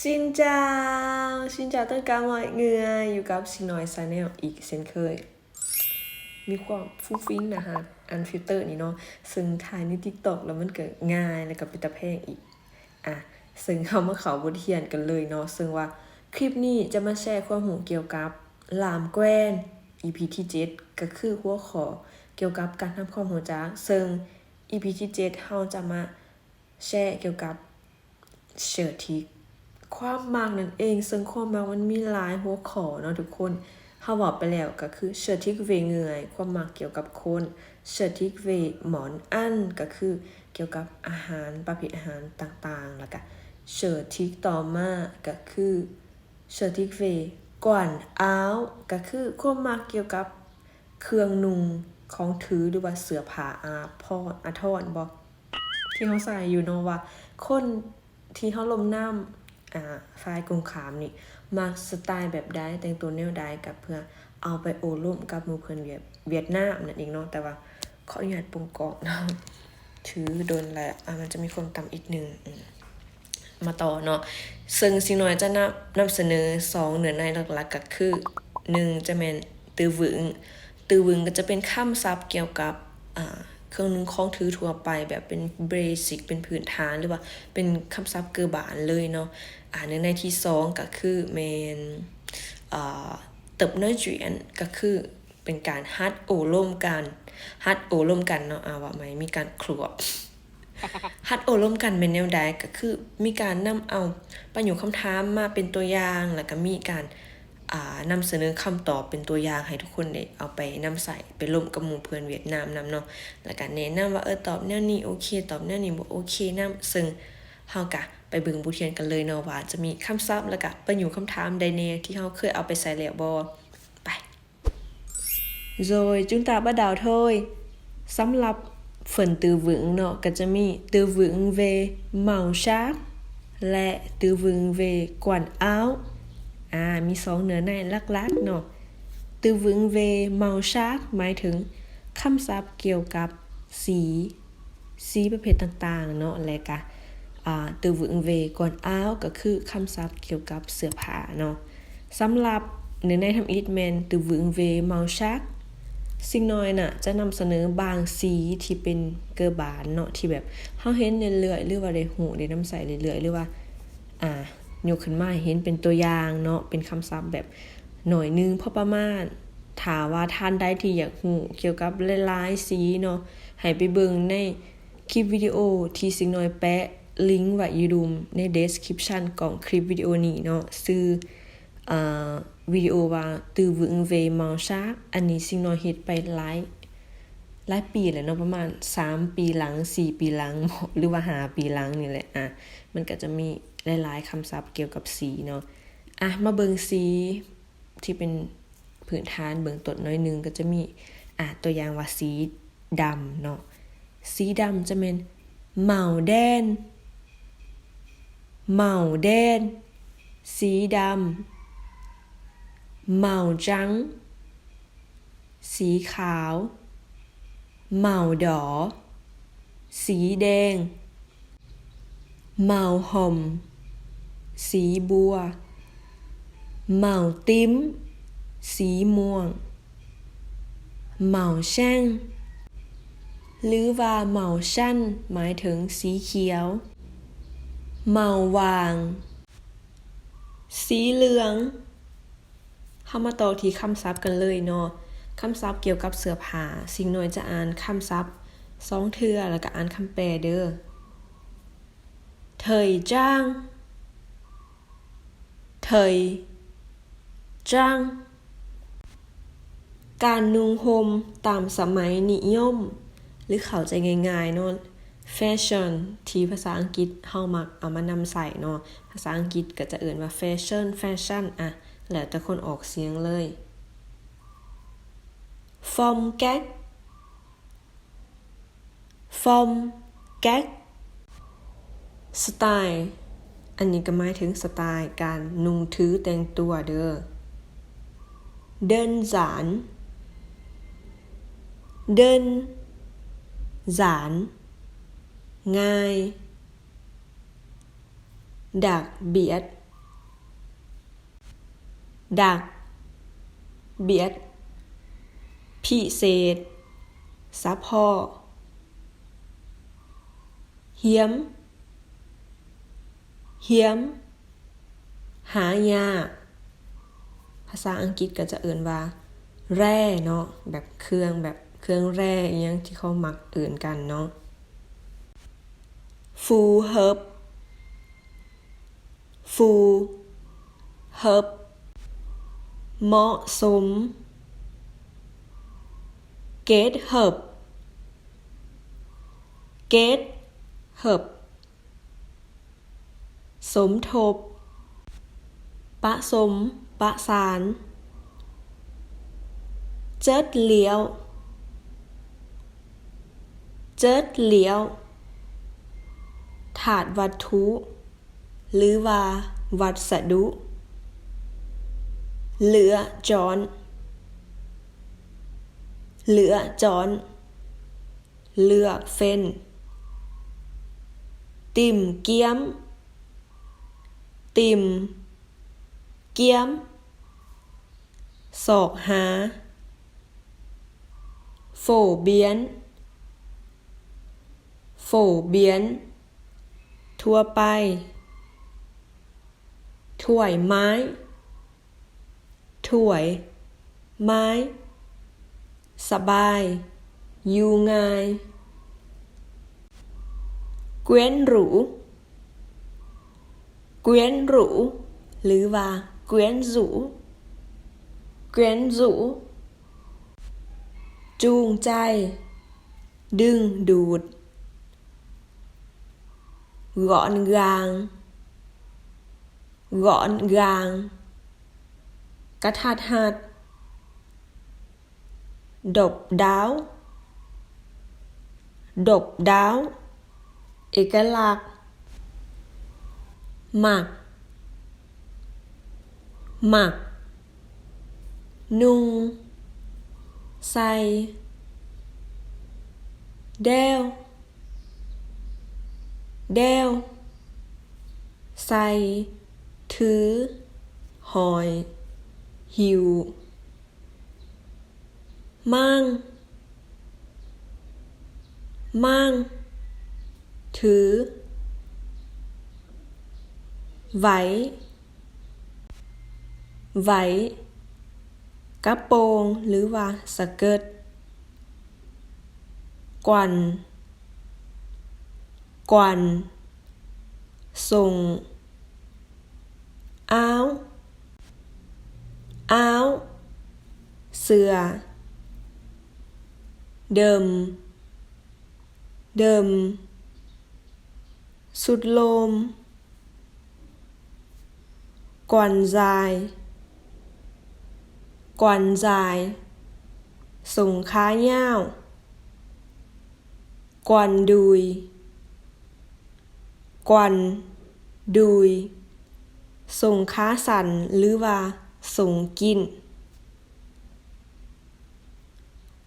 Xin chào tất cả mọi ngườiอยู่กับซินอยชาแนลอีกเช่นเคยมีความฟุ้งฟิ้งนะฮะอันฟิลเตอร์นี่เนาะซึ่งถ่ายใน TikTok แล้วมันก็ง่ายแล้วก็เป็นตาแพงอีกซึ่งเฮามาเข้าบทเรียนกันเลยเนาะซึ่งว่าคลิปนี้จะมาแชร์ความรู้เกี่ยวกับลามแกว้น EP ที่7ก็คือหัวข้อเกี่ยวกับการทำความรู้จักซึ่ง EP ที่7เฮาจะมาแชร์เกี่ยวกับเชิร์ทิกความมักนั่นเองซึ่งความมักมันมีหลายหัวข้อเนาะทุกคนเฮาบอกไปแล้วก็คือเชิร์ทิกเวเงยความมักเกี่ยวกับคนเชิร์ทิกเวหมอนอั้นก็คือเกี่ยวกับอาหารประเภทอาหารต่างๆแล้วก็เชิร์ทิกต่อมาก็คือเชิร์ทิกเวกวนอ้าวก็คือความมักเกี่ยวกับเครื่องนุ่งของถือหรือว่าเสื้อผ้าอาทรบ่ที่เฮาใส่อยู่เนาะว่าคนที่เฮาลมน้ำฝ่ายกงขามนี่มักสไตล์แบบใดแต่งตัวแนวใดกับเพื่อเอาไปโอร่วมกับหมู่เพิ่นเวียดนามนั่นเองเนาะแต่ว่าขออนุญาตปรุงกอกเนาะถือโดนแล้วมันจะมีความต่ำอีกนึงมาต่อเนาะซึ่งสิ่งน้อยจะนำเสนอ2เนื้อในหลักๆก็คือ1จะแม่นตือหวึงก็จะเป็นคำศัพท์เกี่ยวกับเครื่องนึงของถือทั่วไปแบบเป็นเบสิกเป็นพื้นฐานหรือว่าเป็นคำศัพท์เกือบานเลยเนาะในที่2ก็คือแม่นเติบน้อยจุยนก็คือเป็นการฮัดโอร่วมกันเนาะว่าไหมมีการครวบฮัดโอร่วมกันเป็นแนวใดก็คือมีการนำเอาประโยคคำถามมาเป็นตัวอย่างแล้วก็มีการนำเสนอคำตอบเป็นตัวอย่างให้ทุกคนได้เอาไปนำใส่ไปร่วมกับหมู่เพื่อนเวียดนามนำเนาะแล้วก็แนะนำว่าตอบแนวนี้โอเคตอบแนวนี้บ่โอเคนำซึ่งเฮาก็ไปเบิ่งบทเรียนกันเลยเนาะว่าจะมีคำศัพท์แล้วก็ประโยคคำถามใดแน่ที่เฮาเคยเอาไปใส่แล้วบ่ไป Rồi chúng ta bắt đầu thôi สำหรับphần từ vựng เนาะก็จะมี từ vựng về màu sắc และ từ vựng về quần áoมี2เนื้อในลักๆเนาะ từ vựng về màu sắc หมายถึงคำศัพท์เกี่ยวกับสีประเภทต่างๆเนาะและก็từ vựng về quần áo ก็คือคำศัพท์เกี่ยวกับเสื้อผ้าเนาะสำหรับเนื้อในทำอิฐแมน từ vựng về màu sắc สิ่งน้อยน่ะจะนำเสนอบางสีที่เป็นเกอบานเนาะที่แบบเฮาเห็นเรื่อยๆหรือว่าได้หูได้นำใส่เรื่อยๆหรือว่ายกขึ้นมาเห็นเป็นตัวอย่างเนาะเป็นคำศัพท์แบบหน่อยนึงพอประมาณถ้าว่าท่านใดที่อยากหูเกี่ยวกับหลายๆสีเนาะให้ไปเบิ่งในคลิปวิดีโอที่สิ่งน้อยแปะลิงก์ไว้อยู่ดุมใน description ของคลิปวิดีโอนี้เนาะชื่อวิดีโอว่า từ vựng về màu sắc อันนี้สิ่งน้อยเฮ็ดไปหลายปีแล้วเนาะประมาณ3ปีหลัง4ปีหลังหรือว่า5ปีหลังนี่แหละมันก็จะมีหลายๆคำศัพท์เกี่ยวกับสีเนาะมาเบิ่งสีที่เป็นพื้นฐานเบื้องต้นน้อยนึงก็จะมีตัวอย่างว่าสีดำเนาะสีดำจะเป็นmàu đen สีดำmàu trắng สีขาว màu đỏ สีแดง màu hồng สีบัว màu tím สีม่วง màu xanh หรือว่า màu xanh หมายถึงสีเขียว màu vàng สีเหลืองเข้ามาต่อที่คำศัพท์กันเลยเนาะคำศัพท์เกี่ยวกับเสื้อผ้าสิ่งน้อยจะอ่านคำศัพท์2เทื่อแล้วก็อ่านคำแปลเด้อthời trang การนุ่งห่มตามสมัยนิยมหรือเข้าใจง่ายๆเนาะ fashion ที่ภาษาอังกฤษเฮามักเอามานำใส่เนาะภาษาอังกฤษก็จะเอิ้นว่า fashion แล้วแต่คนออกเสียงเลย phong cách สไตล์อันนี้ก็หมายถึงสไตล์การนุ่งถือแต่งตัวเด้อ đơn giản ง่าย đặc biệt ดักเบียดพิเศษซับพอเหียมหายากภาษาอังกฤษก็จะเอิ้นว่าแร่เนาะแบบเครื่องแร่อิหยังที่เขามักเอิ้นกันเนาะ full herb เหมาะสม get herb สมทบผสมประสานเจิดเหลียวถาดวัตถุหรือว่าวัสดุเหลือจอนเลือกเฟ้นติ่มเกี๊ยมศอกหาโฟเบียนทั่วไปถ้วยไม้สบายอยู่ง่ายเกวียนหรูหรือว่าเกวียนสูจูงใจดึงดูดgọn gàng กระทัดหัดดบดาวเอกลักษณ์หมักนุ่งใส่แดวใส่ถือหอยหิวมั่งถือไหวกระโปรงหรือว่าสเกิร์ตกวันส่งอ้าวเสือเดิมสุดลมกวนใจส่งค้าเหย้ากวนดุยส่งค้าสันหรือว่าส่งกิน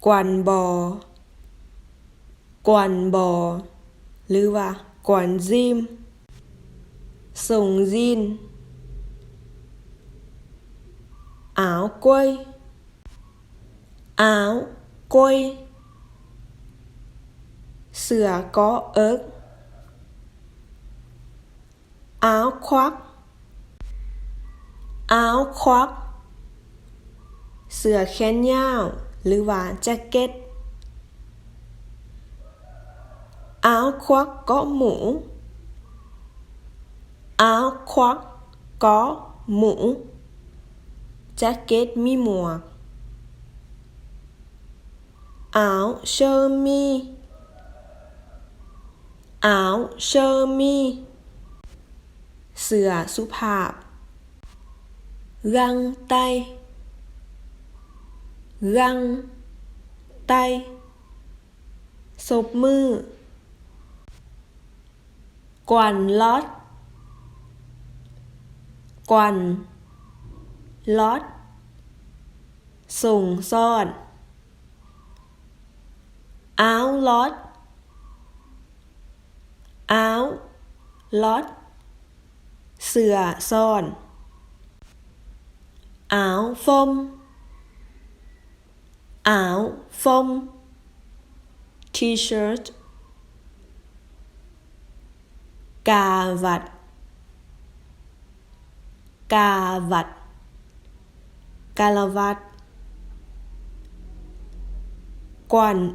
กวนบ่หรือว่ากวนซิมส่งจินอ้าวกล้วยเสือก็เอิกอ้าวควักเสื้อแขนยาวหรือว่าแจ็คเก็ตอ้าวควักก็หมูแจ็คเก็ตมีหมวกอ้าวเชอร์มีเสื้อสุภาพรังไตศพมือกวนล็อตส่งซ่อนอ้าวล็อตเสือซ่อน áo phông áo phông t-shirt cà vạt cà vạt cà la vạt quản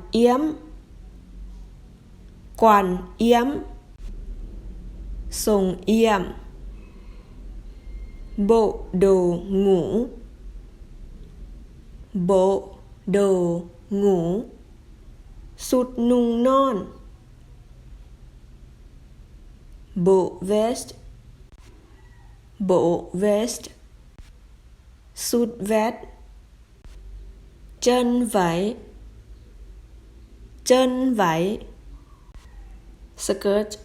yếm sùng yểm bộ đồ ngủ sụt nung non bộ vest sụt vest chân váy skirt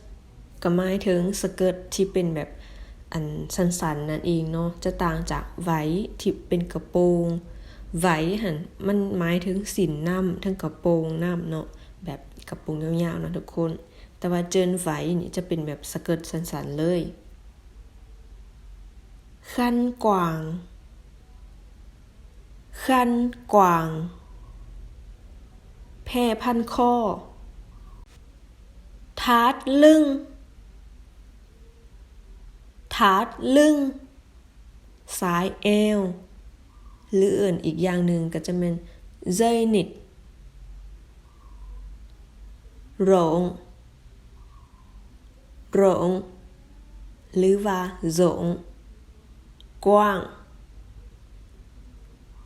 ก็หมายถึงสเกิร์ตที่เป็นแบบอันสั้นๆนั่นเองเนาะจะต่างจากไว้ที่เป็นกระโปรงไว้หั่นมันหมายถึงสินน้ำทั้งกระโปรงน้ำเนาะแบบกระโปรงยาวๆนะทุกคนแต่ว่าเจินไว้นี่จะเป็นแบบสเกิร์ตสั้นๆเลยคันกวางแพร่พันคอทาร์ตลึงสายเอวหรืออื่นอีกอย่างหนึ่งก็จะเป็นเจนิดโรงหรือว่าโรงกว้าง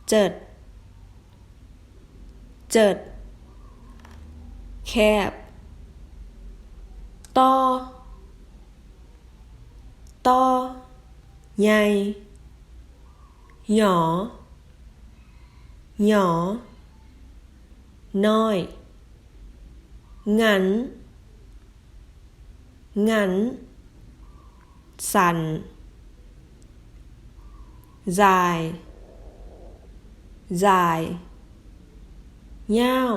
เจิดแคบต่อใหญ่หยอน้อยงันสั่นdàiยาว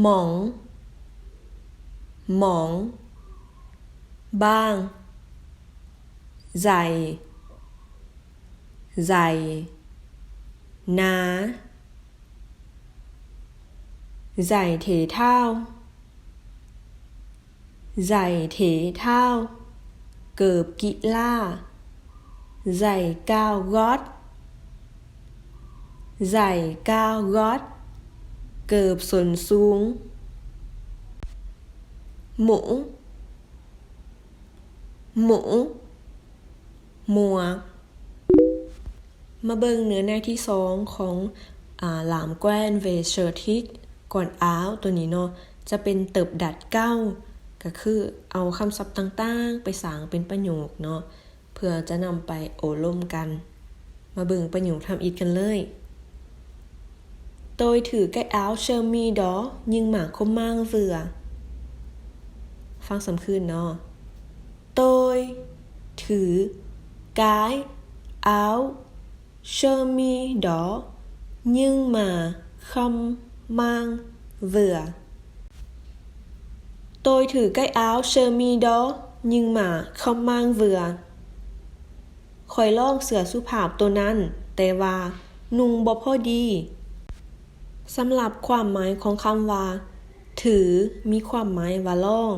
หมองบางใหญ่หนาใหญ่เถเท่าเกิบกีฬาใหญ่ก้าวก๊อดเกิบส่วนสูงหมวกมาเบิ่งเนื้อในที่2ของหลามแกว้นเวเชอร์ทิกก่อนอ้าวตัวนี้เนาะจะเป็นเติบดัดเก้าก็คือเอาคำศัพท์ต่างๆไปสร้างเป็นประโยคเนาะเพื่อจะนำไปโอล่มกันมาเบิ่งประโยคทำอีกกันเลย Tôi thử cái áo sơ mi đó nhưng mà không mang vừa ฟังสำคืนเนาะ Tôi thử cái áo sơ mi đó nhưng mà không mang vừa Tôi thử cái áo sơ mi đó nhưng mà không mang vừa ข่อยลองเสื้อสุภาพตัวนั้นแต่ว่านุ่งบ่พอดีสำหรับความหมายของคำว่าถือมีความหมายว่าลอง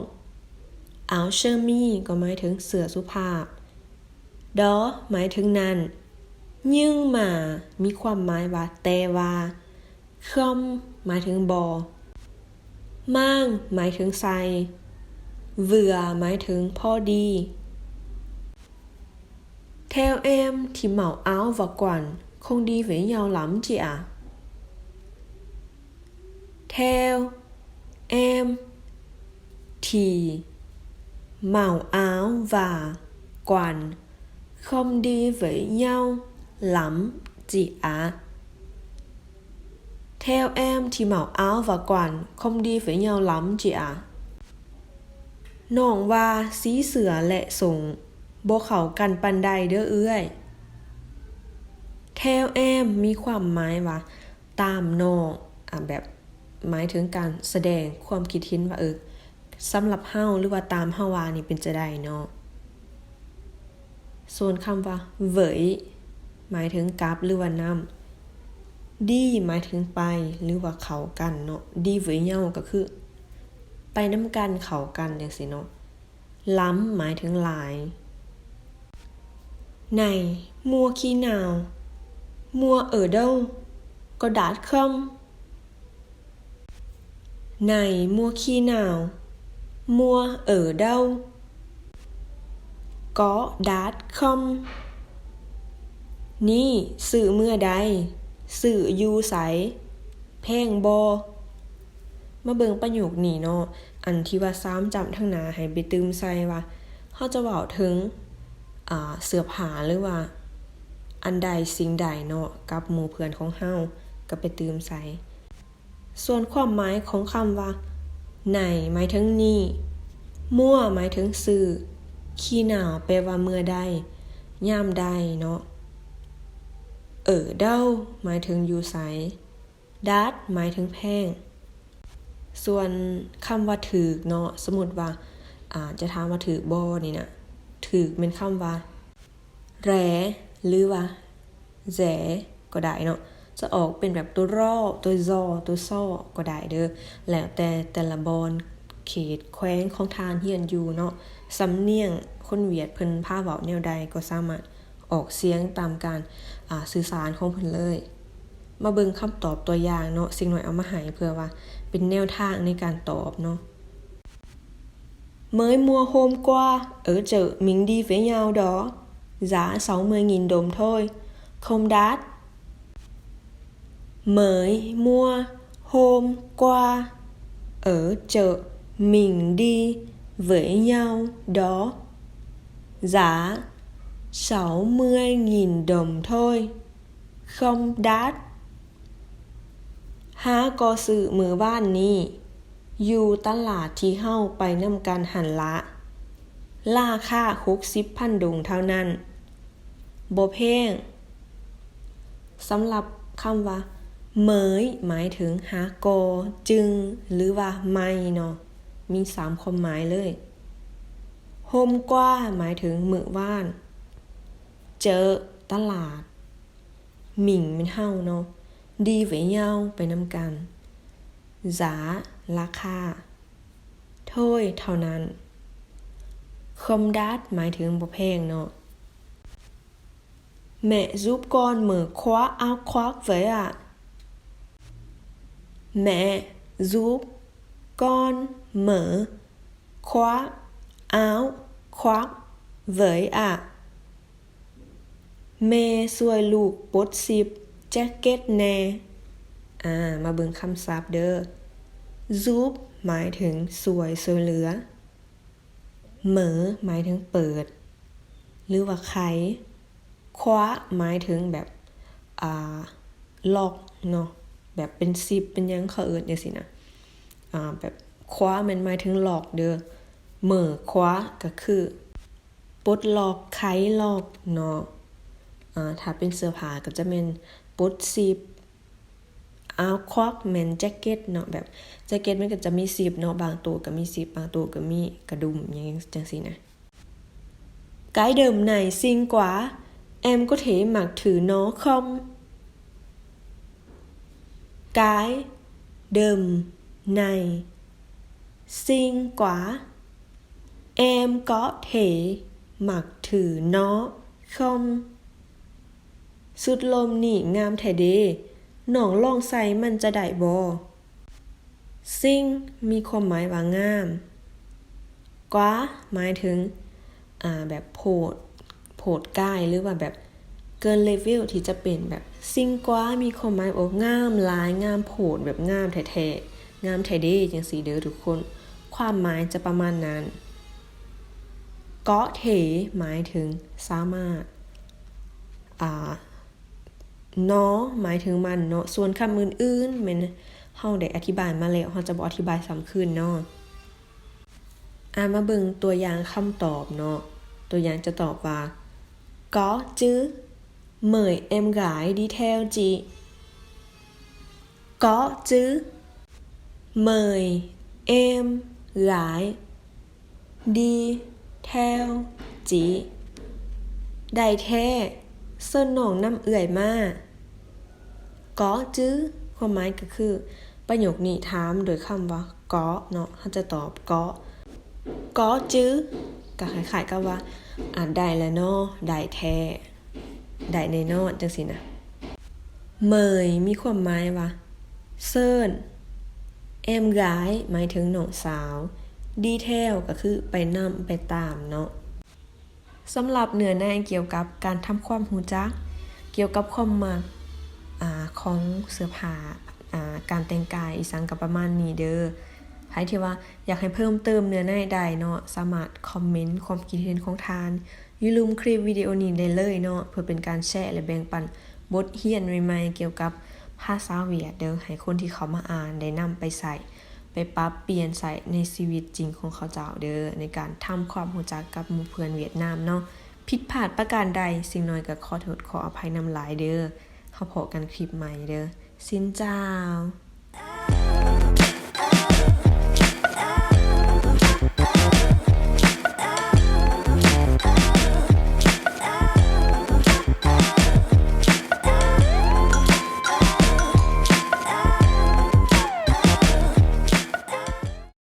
เอาเชอร์มี่ก็หมายถึงเสื้อสุภาพดอหมายถึงนั้นยิ่งมามีความหมายว่าแต่ว่าคอมหมายถึงบอมั่งหมายถึงใส่เvừaหมายถึงพอดีTheo em thì màu áo và quần không đi với nhau lắm chị ạ. Theo em thì màu áo và quần không đi với nhau lắm chị ạ. Theo em thì màu áo và quần không đi với nhau lắm chị ạ. น้องว่าสีเสื้อและทรงบ่เข้ากันปานใดเด้อเอื้อยแถวแอมมีความหมายว่าตามน้องแบบหมายถึงการแสดงความคิดเห็นว่าสำหรับเฮาหรือว่าตามเฮาว่านี่เป็นจะได้เนาะ ส่วนคำว่าเหวยหมายถึงกับหรือว่านำดีหมายถึงไปหรือว่าเข้ากันเนาะดีเหวยเหย้าก็คือไปนำกันเข้ากันจังซี่เนาะล้ำหมายถึงหลายnày mua khi nào mua ở đâu có đắt không này mua khi nào mua ở đâu có đắt không นี่ซื้อเมื่อใดซื้ออยู่ไสแพงบ่มาเบิ่งประโยคนี้เนาะอันที่ว่าซ้ำจำทั้งหน้าให้ไปตืมใส่ว่าเฮาจะเว้าถึงเสื้อผ้าหรือว่าอันใดสิ่งใดเนาะกับหมู่เพื่อนของเฮาก็ไปตืมใส่ส่วนความหมายของคำว่าไหนหมายถึงนี่มั่วหมายถึงซื้อขี้หนาวแปลว่าเมื่อใดยามใดเนาะเด้าหมายถึงอยู่ไสดัดหมายถึงแพงส่วนคำว่าถูกเนาะสมมุติว่าจะถามว่าถูกบ่นี่นะถูกเป็นคำว่าแรหรือว่าแจก็ได้เนาะจะออกเป็นแบบตัวรอตัวซอตัวซ้อก็ได้เด้อแล้วแต่ละบอนเขตแขวงของทานเฮียนอยู่เนาะสำเนียงคนเวียดเพิ่นพาเว้าแนวใดก็สามารถออกเสียงตามการสื่อสารของเพิ่นเลยมาเบิ่งคำตอบตัวอย่างเนาะสิ่งหน่อยเอามาให้เพื่อว่าเป็นแนวทางในการตอบเนาะMới mua hôm qua ở chợ mình đi với nhau đó, giá 60.000 đồng thôi, không đắt. Mới mua hôm qua ở chợ mình đi với nhau đó, giá 60.000 đồng thôi, không đắt. Há có sựมื้อวานนี้อยู่ตลาดที่เฮาไปนำกันหันละราคา 60,000 ดงเท่านั้นบ่แพงสำหรับคำว่าเหมยหมายถึงหากอจึงหรือว่าไม่เนาะมี3ความหมายเลยโฮมกว่าหมายถึงมื้อวานเจอตลาดหมิ่งเป็นเฮาเนาะดีไว้เหย้าไปนำกันgiáราคาถ้วยเท่านั้นคอมดัดหมายถึงบ่แพงเนาะ Mẹ giúp con mở khóa áo khoác với ạ Mẹ giúp con mở khóa áo khoác với ạ Mẹ ช่วยลูกปลดซิปแจ็คเก็ตแน่มาเบิ่งคำศัพท์เด้อซูปหมายถึงสวยเหลือเหมอหมายถึงเปิดหรือว่าไขคว้าหมายถึงแบบล็อกเนาะแบบเป็นซิปเป็นยังเขาเอิ้นจังซี่นะแบบคว้ามันหมายถึงล็อกเด้อเหมอคว้าก็คือปลดล็อกไขล็อกเนาะถ้าเป็นเสื้อผ้าก็จะเป็นปลดซิปเอาควักแม่นแจ็คเก็ตเนาะแบบแจ็คเก็ตมันก็จะมีซิปเนาะบางตัวก็มีซิปบางตัวก็มีกระดุมอย่างจังซี่นะCái đầm này xinh quá em có thể mặc thử nó không Cái đầm này xinh quá em có thể mặc thử nó không สุดลมนี่งามแท้เด้น้องลองใส่มันจะได้บ่ซิ่งมีความหมายว่างามกว่าหมายถึงแบบโผดกายหรือว่าแบบเกินเลเวลที่จะเป็นแบบซิ่งกว่ามีความหมายว่างามหลายงามโผดแบบงามแท้ๆงามแท้เด้จังซี่เด้อทุกคนความหมายจะประมาณนั้นก็เถหมายถึงสามารถเนาะหมายถึงมันเนาะส่วนคำอื่นๆแม่นเฮาได้อธิบายมาแล้วเฮาจะบ่อธิบายซ้ำคืนเนาะมาเบิ่งตัวอย่างคำตอบเนาะตัวอย่างจะตอบว่าcó chứ mời em gái đi theo chị có chứ mời em gái đi theo chị ได้แท้เซิ้นน้องน้ำเอื่อยมาก๋อจื้อความหมายก็คือประโยคนี้ถามโดยคำว่าก๋อเนาะเขาจะตอบก๋อจื้อก็คล้ายๆกับว่าได้แล้วเนาะได้แท้ได้แน่นอนจังซี่นะเหมยมีความหมายว่าเซิ้นแอมกายหมายถึงน้องสาวดีเทลก็คือไปนำไปตามเนาะสำหรับเนื้อในเกี่ยวกับการทำความรู้จักเกี่ยวกับความมักของเสื้อผ้าการแต่งกายอีสังก็ประมาณนี้เด้อใครที่ว่าอยากให้เพิ่มเติมเนื้อในใดเนาะสามารถคอมเมนต์ความคิดเห็นของทานอย่าลืมคลิปวิดีโอนี้ได้เลยเนาะเพื่อเป็นการแชร์และแบ่งปันบทเรียนใหม่ๆเกี่ยวกับภาษาเวียดเด้อให้คนที่เขามาอ่านได้นำไปใส่ไปปรับเปลี่ยนใส่ในชีวิตจริงของเขาเจ้าเด้อในการทำความรู้จักกับหมู่เพื่อนเวียดนามเนาะผิดพลาดประการใดสิ่งน้อยก็ขอโทษขออภัยนำหลายเด้อเฮาพบกันคลิปใหม่เด้อซินเจ้า